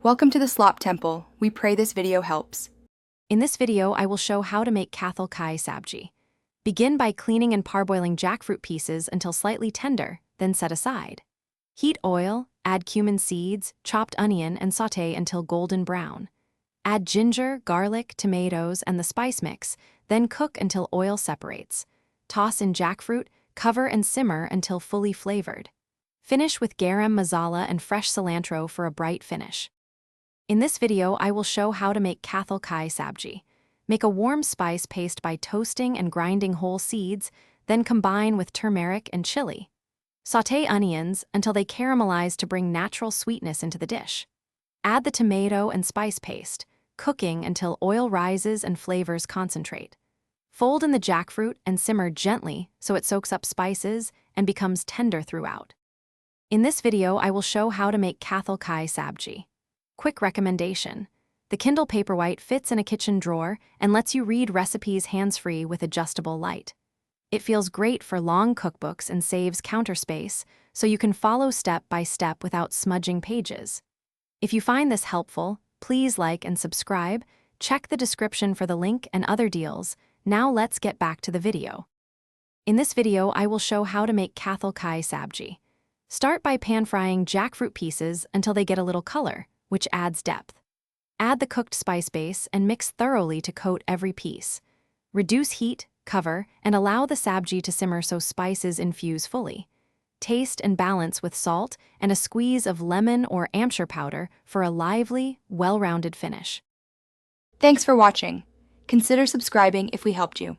Welcome to the Slop Temple. We pray this video helps. In this video, I will show how to make Kathal Ki Sabji. Begin by cleaning and parboiling jackfruit pieces until slightly tender, then set aside. Heat oil, add cumin seeds, chopped onion, and sauté until golden brown. Add ginger, garlic, tomatoes, and the spice mix, then cook until oil separates. Toss in jackfruit, cover and simmer until fully flavored. Finish with garam masala and fresh cilantro for a bright finish. In this video, I will show how to make Kathal Ki Sabji. Make a warm spice paste by toasting and grinding whole seeds, then combine with turmeric and chili. Sauté onions until they caramelize to bring natural sweetness into the dish. Add the tomato and spice paste, cooking until oil rises and flavors concentrate. Fold in the jackfruit and simmer gently so it soaks up spices and becomes tender throughout. In this video, I will show how to make Kathal Ki Sabji. Quick recommendation: the Kindle Paperwhite fits in a kitchen drawer and lets you read recipes hands-free with adjustable light. It feels great for long cookbooks and saves counter space, so you can follow step by step without smudging pages. If you find this helpful, please like and subscribe. Check the description for the link and other deals. Now let's get back to the video. In this video, I will show how to make Kathal Ki Sabji. Start by pan-frying jackfruit pieces until they get a little color, which adds depth. Add the cooked spice base and mix thoroughly to coat every piece. Reduce heat, cover, and allow the sabji to simmer so spices infuse fully. Taste and balance with salt and a squeeze of lemon or amchur powder for a lively, well-rounded finish. Thanks for watching. Consider subscribing if we helped you.